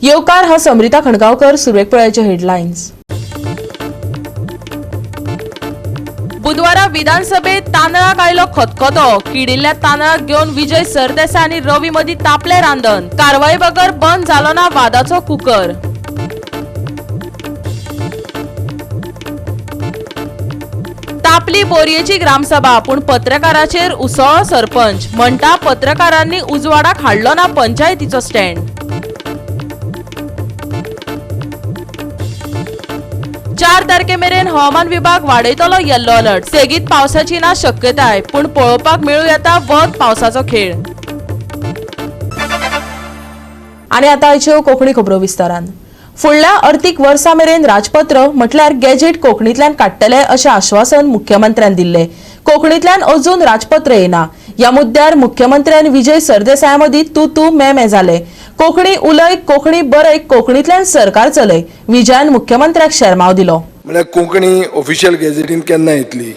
येवकार हा समृता खणगावकर. सुरेख पळयाचे हेडलाईन्स. बुधवारा विधानसभेत तांदळाक आयलो खतखतो. किडिल्ल्या तांदळाक घेऊन विजय सरदेसाय आणि रवी मदी तापले रांदन. कारवाई बगर बंद जालो ना वादाचो कुकर. तापली बोरयेची ग्रामसभा पूण पत्रकाराचेर उसळ्ळो सरपंच. म्हणटा पत्रकारांनी उजवाडाक हाडलो ना पंचायतीचो स्टँड. 4 तारखेमेरेन हवामान विभाग वाडयतलो येल्लो अलर्ट. सेगीत पावसाची ना शक्यताय पूण पळोवपाक मेळूं येता वत पावसाचो खेळ. आणि आता आयच्यो कोंकणी खबरो विस्तारान. फुडल्या अर्थीक वर्सा मेरेन राजपत्र म्हटल्यार गॅजेट कोंकणींतल्यान काडटले अशें आश्वासन मुख्यमंत्र्यान दिल्ले. कोंकणींतल्यान अजून राजपत्र येना. ह्या मुद्द्यार मुख्यमंत्र्यान विजय सरदेसाय मदीं तू मे जाले. कोंकणी उलय, कोंकणी बरय, कोंकणींतल्यान सरकार चलय. विजयान मुख्यमंत्र्याक शर्माव दिलो. म्हळ्यार कोंकणी ऑफिशियल गॅजेटीन केन्ना येतली,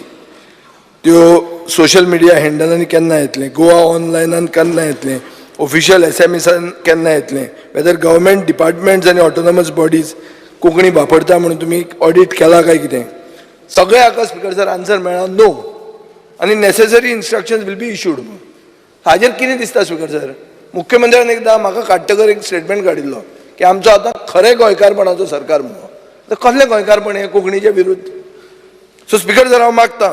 त्यो सोशल मिडिया हँडलांनी केन्ना येतले, गोवा ऑनलायनान केन्ना येतले, ऑफिशियल SMS-आन केन्ना येतले, वेदर गव्हर्मेंट डिपार्टमेंट्स आनी ऑटोनॉमस बॉडीज कोंकणी वापरता म्हणून तुमी ऑडिट केला काय कितें? सगळे हाका स्पिकर सर आन्सर मेळ्ळा नो. आनी necessary instructions will be issued. हाजेर कितें दिसता स्पिकर सर? मुख्यमंत्र्यान एकदां म्हाका काडटकर एक स्टेटमेंट काडिल्लो की आमचो आतां खरें गोंयकारपणाचो सरकार म्हणून. कसलें गोंयकारपण हें कोंकणीचे विरुद्ध? सो स्पिकर सर हांव मागतां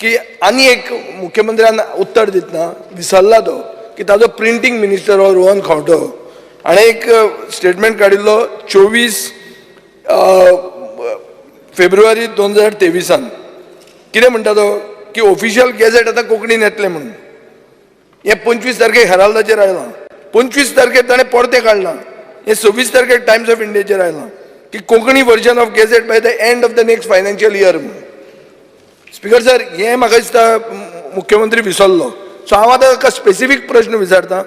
की आनी एक मुख्यमंत्र्यान उत्तर दितना विसरला तो की ताजो प्रिंटींग मिनिस्टर हो रोहन खंवटो हाणें एक स्टेटमेंट काडिल्लो 24 फेब्रुवारी 2023. कितें म्हणटा तो की ऑफिशियल गॅजेट आतां कोंकणीन येतलें म्हणून. हें 25 तारखेक हेराल्डाचेर आयलां. 25 तारखेक ताणें परतें काडलां. हें 26 तारखेक टायम्स ऑफ इंडियाचेर आयलां की Konkani version of gazette by the end of the next financial year म्हणून. स्पिकर सर हें म्हाका दिसता मुख्यमंत्री विसरलो. सो हांव आतां ताका स्पेसिफीक प्रश्न विचारता.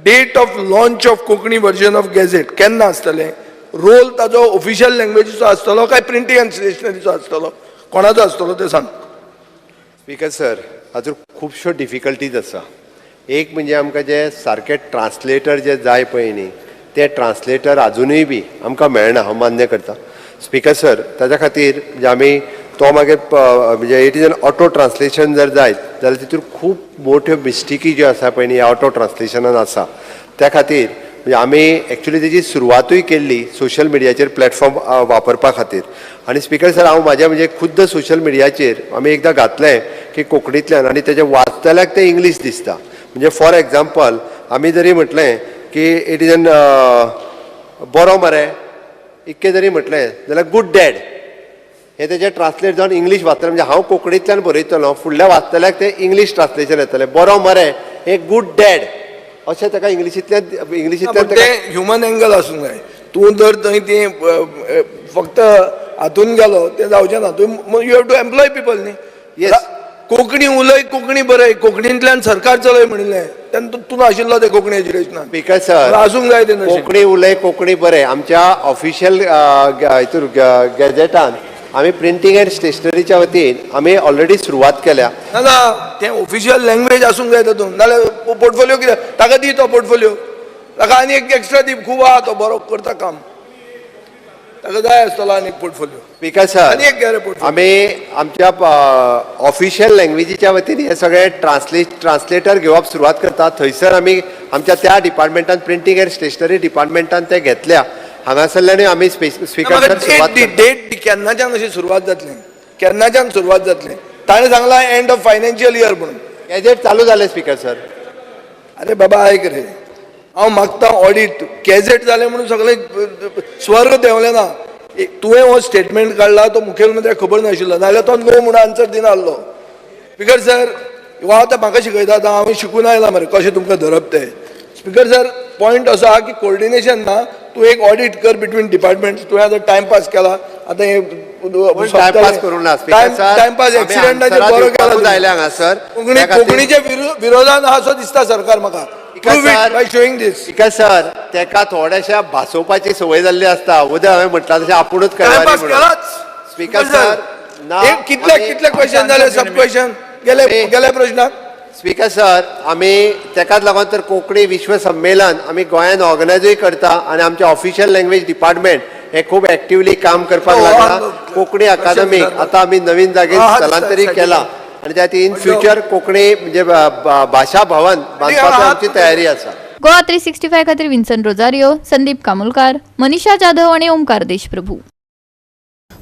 Date of launch of Konkani version of gazette केन्ना आसतलें? रोल ताजो ऑफिशियल लँग्वेजीचो आसतलो काय प्रिंटींग आनी स्टेशनरीचो आसतलो? कोणाचो आसतलो तें सांग. स्पिकर सर हातूंत खुबश्यो डिफिकल्टीज आसा. एक म्हणजे आमकां जे सारके ट्रान्सलेटर जे जाय पळय न्ही ते ट्रान्सलेटर अजुनूय बी आमकां मेळना. हांव मान्य करता स्पिकर सर. ताच्या खातीर म्हणजे आमी तो मागीर म्हणजे it is an auto translation जर जायत जाल्यार तितून खूब मोठ्यो मिस्टेकी ज्यो आसा पळय न्ही ऑटो ट्रान्सलेशनान आसा. त्या खातीर म्हणजे आमी एक्चुली तेजी सुरवातूय केल्ली सोशल मिडियाचेर प्लॅटफॉर्म वापरपा खातीर. आनी स्पिकर सर हांव म्हाज्या म्हणजे खुद्द सोशल मिडियाचेर आमी एकदां घातलें की कोंकणींतल्यान आनी तेजे वाचतल्याक तें इंग्लीश दिसता. म्हणजे फॉर एग्जाम्पल आमी जरी म्हटलें की इट इज एन बरो मरे इतकें जरी म्हटलें जाल्यार गूड डॅड हें तेजें ट्रान्सलेट जावन इंग्लीश वाचतलें. म्हणजे हांव कोंकणींतल्यान बरयतलो फुडल्या वाचतल्याक तें इंग्लीश ट्रान्सलेशन येतलें. बरो मरे हें गूड डॅड अशें ताका इंग्लिशींतल्यान तें ह्युमन एंगल आसूंक जाय. तूं जर थंय तें फक्त हातून गेलो तें जावचें ना. तूं you have to employ people न्ही. येस कोंकणी उलय, कोंकणी बरय, कोंकणींतल्यान सरकार चलय म्हणिल्लें तेन्ना तूं नाशिल्लो तें कोंकणी एज्युकेशनान. स्पिकर सर आसूंक जाय तें कोंकणी उलय, कोंकणी बरें आमच्या ऑफिशियल हितूर गॅजेटान आमी प्रिंटींग एंड स्टेशनरीच्या वतीन आमी ऑलरेडी सुरवात केल्या. ना तें ऑफिशियल लँग्वेज आसूंक जाय तातूंत. नाल्यार पोर्टफोलियो कितें ताका दी तो पोर्टफोलियो. ताका आनी एक एक्स्ट्रा दी. खूब आहा तो बरो करता काम. ताका जाय आसतलो आनी एक पोर्टफोलियो. स्पिकर सर आनी एक गॅरे पोर्टफोलियो. आमी आमच्या ऑफिशियल लँग्वेजीच्या वतीन हे सगळे ट्रान्सलेटर घेवप सुरवात करता. थंयसर आमी आमच्या त्या डिपार्टमेंटान प्रिंटींग एंड स्टेशनरी डिपार्टमेंटान ते घेतल्या. हांगासरल्यानूय आमी स्पिकर सर सुरवात डेट केन्नाच्यान अशी सुरवात जातली? केन्नाच्यान सुरवात जातली? ताणें सांगला एंड ऑफ फायनान्शियल इयर म्हणून. गॅजेट चालू जालें स्पिकर सर. अरे बाबा आयक रे, हांव मागता ऑडिट. गॅजेट जालें म्हणून सगळें स्वर्ग देंवलें ना. तुवें हो स्टेटमेंट काडला तो मुखेलमंत्र्याक खबर नाशिल्लो नाल्यार तो नो म्हणून आन्सर दिना आसलो. स्पिकर सर हो आतां म्हाका शिकयता आतां हांव शिकून आयला मरे कशें तुमकां धरप तें. स्पिकर सर पॉयंट असो आहा की कोऑर्डिनेशन ना. तूं एक ऑडिट कर बिटवीन डिपार्टमेंट्स. तुवें आतां टायमपास केला. आतां हे टायमपास करूं ना स्पिकर सर. टायमपास एक्सिडेंटाचेर बरो केला जायले हांगासर. कोंकणीच्या विरोधान आहा असो दिसता सरकार म्हाका. स्पिकर सर तेका थोड्याशा भासोवपाची संवय जाल्ली आसता. उद्या हांवें म्हटलां तशें आपुणूच करता. स्पिकर सर कितले क्वेश्चन जाले? सब क्वेश्चन गेले प्रश्नाक. स्पीकर सर, आमी तेकाच लागून तर कोंकणी विश्व संमेलन आमी गोंयांत ऑर्गनायजूय करता आनी आमचे ऑफिशियल लँग्वेज डिपार्टमेंट हे खूब एक्टिवली काम करपाक लागला. कोंकणी अकादमीक आतां आमी नवीन जागेर स्थलांतरीत केला आनी त्या इन फ्युचर कोंकणी म्हणजे भाशा भवन बांदपाची आमची तयारी आसा. गोवा 365 खातीर विन्सन रोजारियो, संदीप कामुलकार, मनीषा जाधव आणि ओमकार देशप्रभू.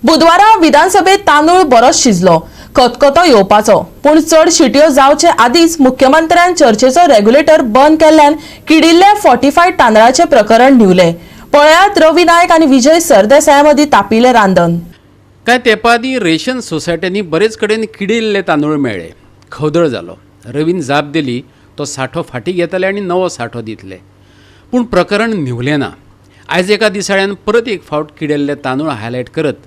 बुधवारा विधानसभेत तांदूळ बरोच शिजलो, खतखतो येवपाचो, पूण चड शिटयो जावचे आदींच मुख्यमंत्र्यान चर्चेचो रेग्युलेटर बंद केल्ल्यान किडिल्ले फोर्टिफायड तांदळाचे प्रकरण निवले. पळयात रवी नायक आनी विजय सरदेसाया मदीं तापिल्लें रांदन. काय तेपादी रेशन सोसायट्यांनी बरेच कडेन किडिल्ले तांदूळ मेळ्ळे. खवदळ जालो. रवीन जाप दिली तो साठो फाटी घेतले आनी नवो साठो दितले. पूण प्रकरण निवलें ना. आयज एका दिसाळ्यान परत एक फावट किडिल्ले तांदूळ हायलायट करत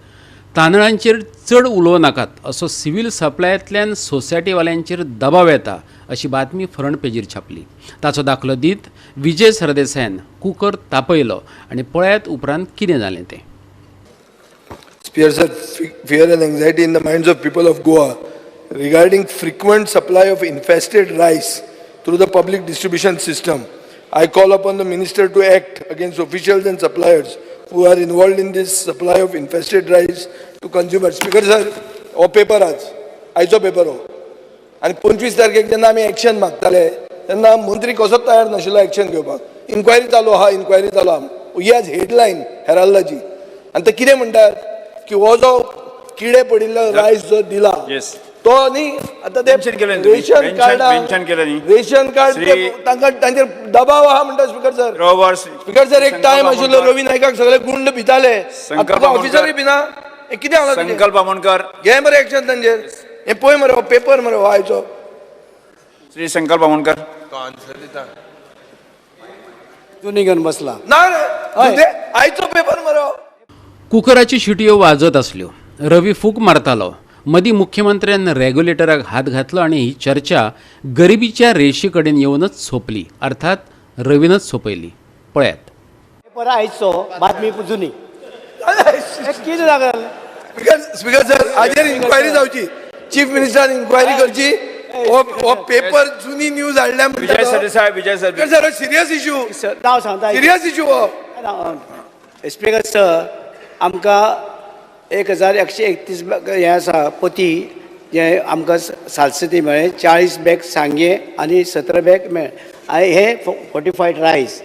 तांदळांचेर चड उलोव नाकात असो सिव्हील सप्लायांतल्यान सोसायटीवाल्यांचेर दबाव येता अशी बातमी फ्रंट पेजीर छापली. ताचो दाखलो दीत विजय सरदेसायान कुकर तापयलो आनी पळयात उपरांत कितें जालें तें. Spears of fear and anxiety in the minds of people of Goa regarding frequent supply of infested rice through the public distribution system. I call upon the minister to act against officials and suppliers who are involved in this supply of infested rice to consumers. Speaker sir, हो paper आयचो paper हो आनी 25 तारखेक जेन्ना आमी action मागताले तेन्ना मंत्री कसोच तयार नाशिल्लो एक्शन घेवपाक. इन्क्वायरी चालू आहा, इन्क्वायरी चालू आहा, ही आज हेडलायन हेराल्डाची. आनी ते कितें म्हणटात की हो जो किडे पडिल्लो रायस जो दिला तो न्ही आतां ते रेशन कार्ड तांचेर दबाव आहा म्हणटा. स्पीकर सर, स्पीकर सर, एक टायम आशिल्लो रवी नायकाक सगळे गुंड भिताले, ऑफिसरूय भिना. हे कितें हांगा संकल्प बामणकर घे मरे एक्शन तांचेर. हे पळय मरे हो पेपर मरे हो आयचो. श्री संकल्प बामणकर तू निघून बसला ना रे आयचो पेपर मरे हो. कुकराची शिटयो वाजत आसल्यो. रवी फूक मारतालो. मदीं मुख्यमंत्र्यान रेग्युलेटराक हात घातलो आनी ही चर्चा गरिबीच्या रेशी कडेन येवनच सोंपली. अर्थात रवीनच सोंपयली. पळयात. पेपर आयचो बातमी जुनी कितें जालें. स्पीकर सर, हाजेर इन्क्वायरी जावची. चीफ मिनिस्टरान इन्क्वायरी करची. हो पेपर जुनी न्यूज हाडल्या विजय सरदेसाय, विजय स्पीकर सर, सिरियस इश्यू, नांव सांगता सिरियस इश्यू हो. स्पीकर सर, आमकां 1131 हे आसा पोती जे आमकां सालसती मेळ्ळे. 40 बॅग सांगे आनी 17 बॅग मेळ्ळे. हे फोर्टिफायड रायस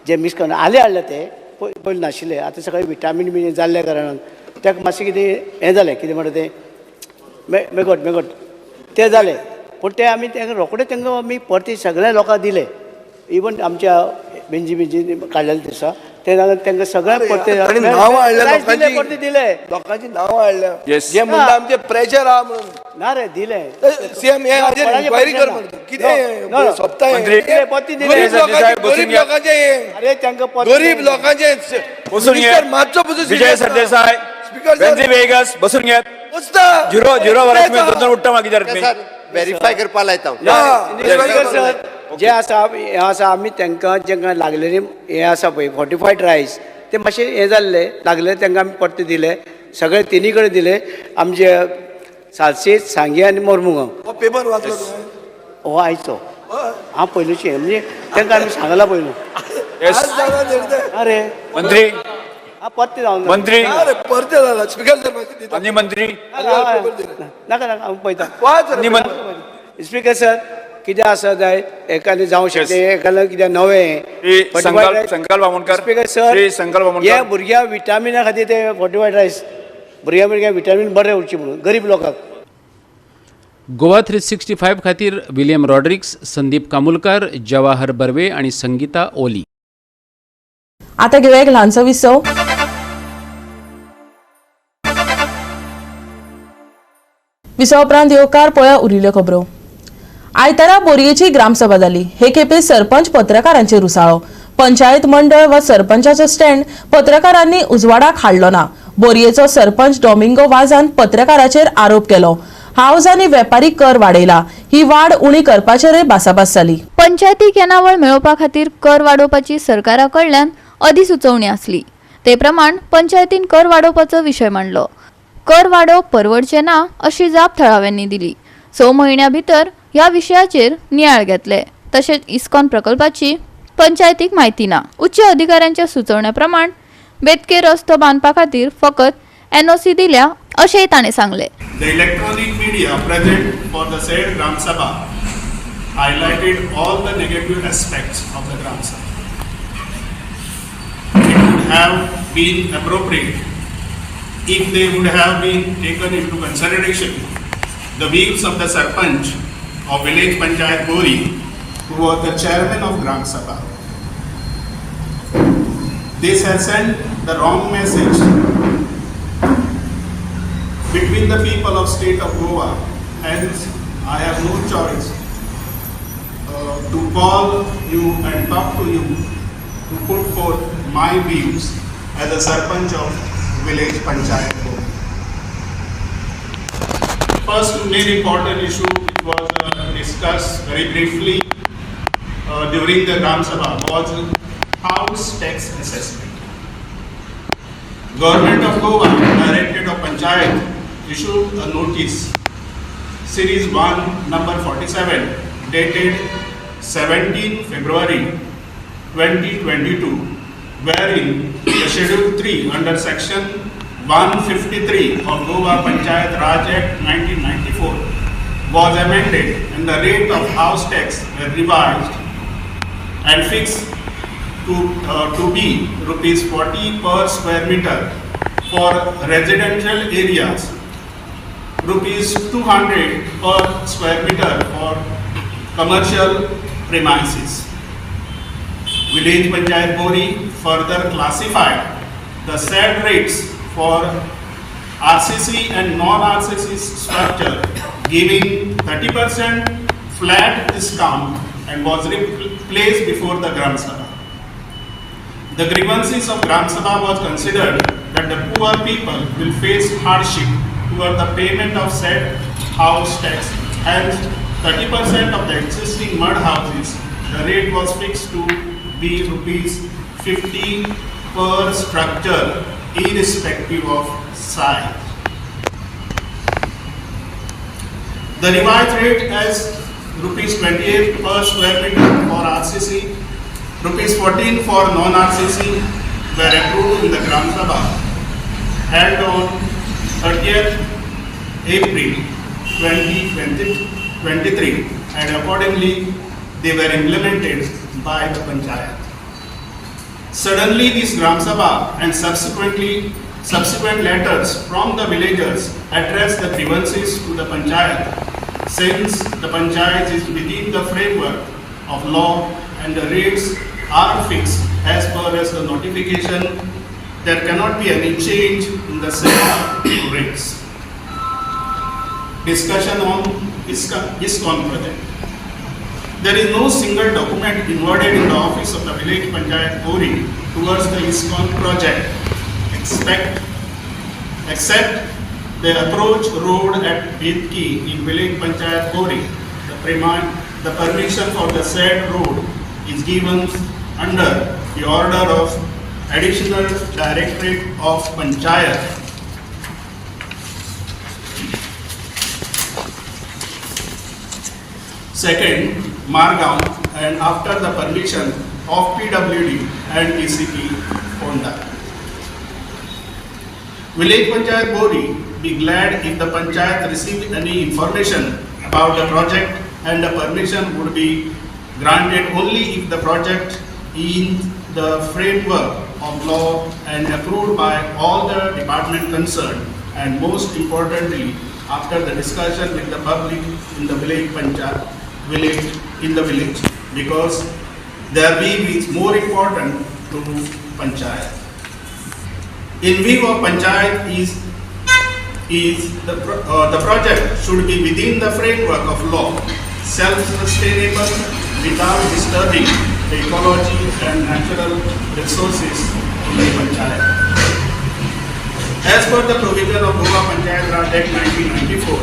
जे मिक्स करून हाडले ते पयलीं नाशिल्ले. आतां सगळे विटामीन बी जाल्ल्या कारणान ताका मातशें कितें हें जालें, कितें म्हणटा तें मेगट तें जालें. पूण ते आमी तांकां रोखडे तांकां आमी परती सगळ्या लोकांक दिले. इवन आमच्या बेंजी काडलेले दिसा ते तांकां सगळ्या परते नांवां हाडल्या परती दिले. लोकांची नांवां हाडल्या जे म्हणटा आमचे प्रेशर आहा म्हणून. ना रे दिले. सीएम हे हाजेर इन्क्वायरी कर म्हणटा. कितें सोंपता दिले परती दिले. गरीब लोकांचे अरे तांकां गरीब लोकांचे बसून घे. मातसो बसून विजय सरदेसाय, स्पीकर बेंझी वेगस बसून घेत. बसता झिरो वरांचेर दोन उठ्ठा मागीर व्हेरीफाय करपा लायता. जे आसा हे आसा आमी तांकां जेंकां लागलेली हे आसा पळय फोर्टिफायड रायस ते मातशें हे जाल्ले लागले तांकां आमी परते दिले. सगळे तिनी कडेन दिले. आमचे सालसेत, सांगे आनी मोरमुगांव. हो पेपर वाचलो हो आयचो हांव पयलुचें म्हणजे तांकां आमी सांगला पयलू. अरे मंत्री परते जावन मंत्री परते जाला. स्पीकर सर, अन्य मंत्री नाका हांव पळयता. स्पीकर सर, कितें आसा जाय एकाने जावं शकता, एकाला कितें नवें संकल्प बामणकर. स्पीकर सर, श्री संकल्प बामणकर, हे भुरग्या विटामिना खातीर ते फोर्टिफायड रायस भुरग्यांक विटामीन बरें उरचें म्हणून गरीब लोकांक. गोवा 365 खातीर विलियम रॉड्रिक्स, संदीप कामुलकार, जवाहर बर्वे आणि संगीता ओली. आता घेऊया एक ल्हानसो विसव. विसव उपरांत येवकार पळया उरिल्ल्यो खबरो. आयतारा बोरयेची ग्रामसभा जाली. हे खेपे सरपंच पत्रकारांचेर उसाळो. पंचायत मंडळ वा सरपंचाचो स्टँड पत्रकारांनी उजवाडाक हाडलो ना. बोरयेचो सरपंच डॉमिंगो वाझान पत्रकाराचेर आरोप केलो. हावज आनी वेपारी कर वाडयला. ही वाड उणी करपाचेरय भासाभास जाली. पंचायती केनावळ मेळोवपा खातीर कर वाडोवपाची सरकारा कडल्यान अधिसुचोवणी आसली. ते प्रमाण पंचायतीन कर वाडोवपाचो विशय मांडलो. कर वाडोवप परवडचे ना अशी जाप थळाव्यांनी दिली. 6 म्हयन्यां भितर ह्या विशयाचेर नियाळ घेतले. तशेंच इस्कॉन प्रकल्पाची पंचायतीक म्हायती ना. उच्च अधिकाऱ्यांच्या सुचोवण्या प्रमाण बेतके रस्तो बांदपा खातीर फकत NOC दिल्या अशेंय ताणें सांगले. The electronic media present for the said Gram Sabha highlighted all the negative aspects of the Gram Sabha. It would have been appropriate if they would have been taken into consideration the views of the Sarpanch of village Panchayat Bori, who was the chairman of Gram Sabha. This has sent the wrong message between the people of state of Goa. Hence, I have no choice to call you and talk to you to put forth my views as a Sarpanch of village Panchayat Bori. First main important issue which was discussed very briefly during the Gram Sabha was house tax assessment. Government of Goa, Directorate of Panchayat issued a notice, Series 1, number 47, dated 17 February 2022, wherein the Schedule 3 under Section 153 of Goa Panchayat Raj Act 1994 was amended and the rate of house tax were revised and fixed to be rupees 40 per square meter for residential areas, rupees 200 per square meter for commercial premises. Village Panchayat Bori further classified the said rates for RCC and non-RCC structure, giving 30% flat discount and was placed before the Gram Sabha. The grievances of Gram Sabha was considered that the poor people will face hardship toward the payment of said house tax. Hence, 30% of the existing mud houses, the rate was fixed to be rupees 50 per structure, irrespective of size. The revised rate as rupees 28 per square meter for RCC, rupees 14 for non-RCC were approved in the Gram Sabha held on 30th April 2023 and accordingly they were implemented by the Panchayat. Suddenly this Gram Sabha and subsequent letters from the villagers addressed the grievances to the Panchayat. Since the Panchayat is within the framework of law and the rates are fixed as per as the notification, there cannot be any change in the said rates. Discussion on ISKCON project. There is no single document inwarded in the office of the village Panchayat Bori towards the ISKCON project, except the approach road at Bedki in village Panchayat Bori. The permission for the said road is given under the order of Additional Directorate of Panchayat. Second, Margaon, and after the permission of PWD and DCP Honda. Village Panchayat Bori be glad if the Panchayat receive any information about the project, and the permission would be granted only if the project in the framework of law and approved by all the department concerned, and most importantly after the discussion with the public in the village, because their view is more important to Panchayat. In view of Panchayat the project should be within the framework of law, self-sustainable without disturbing the ecology and natural resources of the Panchayat. As per the provision of Goa Panchayat Raj Act 1994,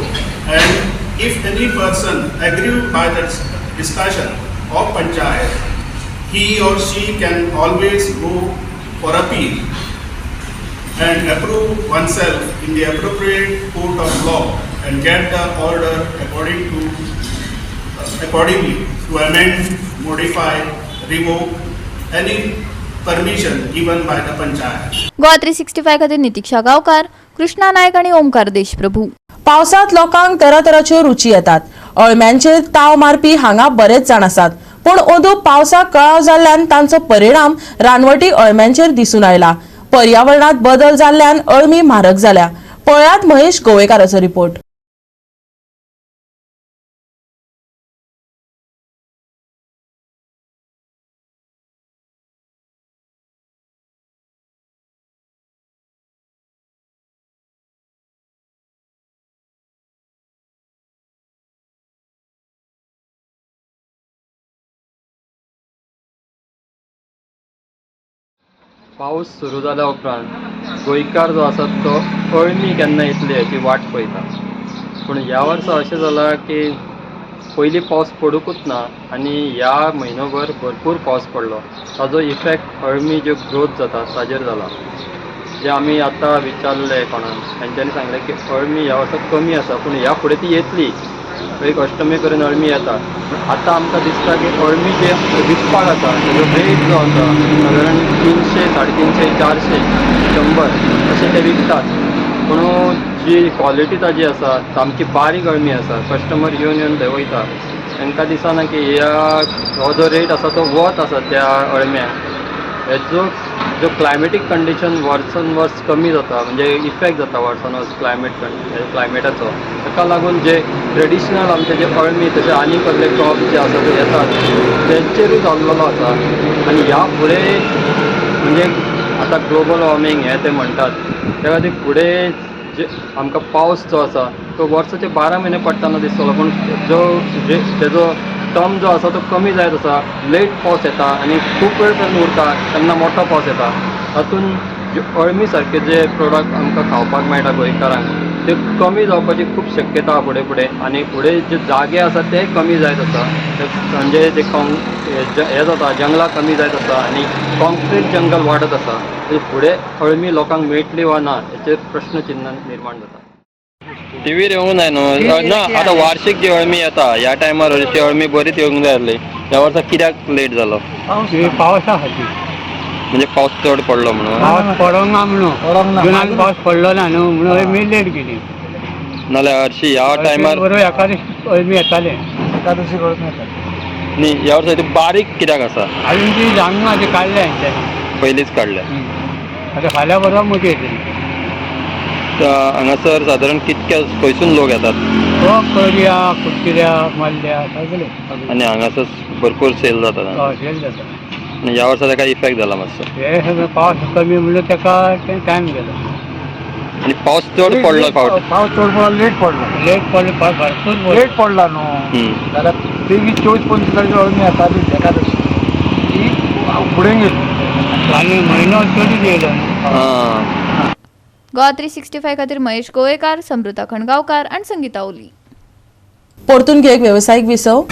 and if any person aggrieved by the discussion of Panchayat, he or she can always go for appeal and approve oneself in the appropriate court of law and get the order according to accordingly to amend, modify, revoke any permission given by the panchayat. Goa 365 खातीर नितीक्षा गांवकार, कृष्णा नायक आणि ओमकार देशप्रभू. पावसात लोकांक तरातराच्यो रुची येतात. अळम्यांचेर ताव मारपी हांगा बरेच जाण आसात, पूण ओदू पावसाक कळाव जाल्ल्यान तांचो परिणाम रानवटी अळम्यांचेर दिसून आयला. पर्यावरणात बदल जाल्ल्यान अळमी म्हारग जाल्या. पळयात महेश गोवेकाराचो रिपोर्ट. पावस सुरू जाल्या उपरांत गोंयकार जो आसा तो अळमी केन्ना येतली हाची वाट पळयता. पूण ह्या वर्सा अशें जालां की पयलीं पावस पडूंकूच ना आनी ह्या म्हयनोभर भरपूर पावस पडलो. ताजो इफेक्ट अळमी ज्यो ग्रोथ जाता ताजेर जाला. जे आमी आतां विचारले कोणाक तांच्यांनी सांगलें की अळमी ह्या वर्सा कमी आसा, पूण ह्या फुडें ती येतली. एक अष्टमी करून अळमी येता. आतां आमकां दिसता की अळमी जे विकपाक आसा तेजो रेट जो आसा सादारण 300, 350, 400, 100 अशें ते विकतात. पूण जी क्वॉलिटी ताजी आसा सामकी बारीक अळमी आसा. कस्टमर येवन येवन थंय वयता. तांकां दिसना की हो जो रेट आसा तो वर्थ आसा त्या अळम्यांक. हेजो जो क्लायमेटीक कंडिशन वर्सान वर्स कमी जाता, म्हणजे इफेक्ट जाता वर्सान वर्स क्लायमेटाचो. ताका लागून जे ट्रेडिशनल आमचे जे अळमी तशें आनी कसले क्रॉप जे आसा ते येतात तेंचेरूच जाल्लो आसा. आनी ह्या फुडें म्हणजे आतां ग्लोबल वॉर्मींग हें ते म्हणटात त्या खातीर फुडें जे आमकां पावस जो आसा तो वर्साचे 12 म्हयने पडटाना दिसतलो. पूण तेजो टर्म जो आसा तो कमी जायत आसा. लेट पावस येता आनी खूब वेळ तेन्ना उरता तेन्ना मोठो पावस येता. तातूंत जे अळमी सारके जे प्रोडक्ट आमकां खावपाक मेळटा गोंयकारांक ते कमी जावपाची खूब शक्यता आहा फुडें फुडें. आनी फुडें जे जागे आसा ते कमी जायत आसा. म्हणजे जे हें जाता जंगलां कमी जायत आसा आनी कॉन्क्रीट जंगल वाडत आसा. फुडें अळमी लोकांक मेळटली वा ना हेचेर प्रश्नचिन्ह निर्माण जाता. टीव्हीर येवंक जाय न्हू ना. आतां वार्षिक जी अळमी येता ह्या टायमार अशी अळमी बरीच येवंक जाय आसली. ह्या वर्सा कित्याक लेट जालो? पावसा खातीर. म्हणजे पावस चड पडलो म्हणून? पावस पडोंक ना म्हणून जुनाक पावस पडलो ना न्हू म्हणून अळमी लेट गेली. नाल्यार हरशी ह्या टायमार बरोबर एकादशी अळमी येताले. एकादशी कळून येताले न्ही. ह्या वर्सा ती बारीक कित्याक आसा? अजून ती जावंक ना. ती काडल्या हांच्यानी पयलींच काडल्या. आतां फाल्यां बरोबर मोठी येतली. हांगासर सादारण कितके खंयसून लोक येतात? कळया, कुट्टिऱ्या, मल्ल्या सगळे. आनी हांगासर भरपूर सेल जाता. सेल जाता. आनी ह्या वर्सा ताका इफेक्ट जाला मातसो. हे सगळें पावस कमी म्हणून ताका टायम गेलो. आनी पावस चड पडलो फावट. पावस चड पडलो लेट पडलो. लेट पडलो भरपूर लेट पडला न्हू. जाल्यार 23-24-25 तारीख अळमी येताली एकादशी ती फुडें गेली आनी म्हयनो चड येयलो. गोवा 365 खातीर महेश गोवेकार, समृता खणगांवकार आणि संगीता ओली. परतून घेक व्यावसायिक विसव.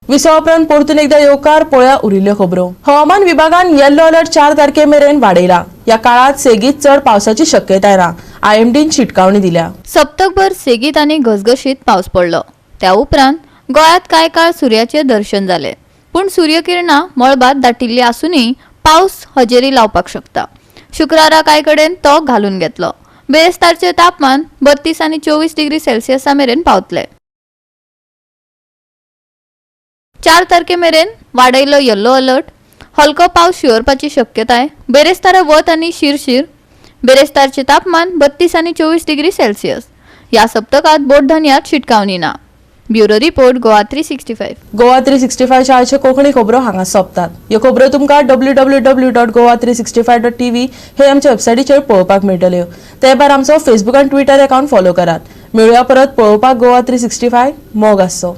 विसव उपरांत परतून एकदा येवकार पळया उरिल्ल्यो खबरो. हवामान विभागान येल्लो अलर्ट 4 तारखे मेरेन वाडयला. या काळात सेगीत चड पावसाची शक्यताय ना. आयएमडीन शिटकावणी दिल्या. सप्तकभर सेगीत आणि घसघशीत पावस पडलो. त्या उपरांत गोंयांत कांय काळ सुर्याचे दर्शन जाले. पूण सूर्यकिरणां मळबात दाटिल्ली आसूनय पावस हजेरी लावपाक शकता. शुक्रारा कांय कडेन तो घालून घेतलो. बेरेस्तारचे तापमान 32 आनी 24 डिग्री सेल्सियसा मेरेन पावतले. 4 तारखे मेरेन वाडयलो येल्लो अलर्ट. हलको पावस शिवरपाची शक्यताय. बेरेस्तारा वत आनी शिरशीर. बेरेस्तारचे तापमान 32 आनी 24 डिग्री सेल्सियस. ह्या सप्तकात बोटधन्यांत शिटकावणी ना. Bureau report Goa 365. गोवा 365 शाळेचे कोंकणी खबरो हांगा सोंपतात. ह्यो खबरो तुमकां www.goa365.tv हे आमच्या वेबसायटीचेर पळोवपाक मेळटल्यो. ते भायर आमचो फेसबूक आनी ट्विटर अकाउंट फॉलो करात. मेळुया परत पळोवपाक गोवा 365. मोग आसचो.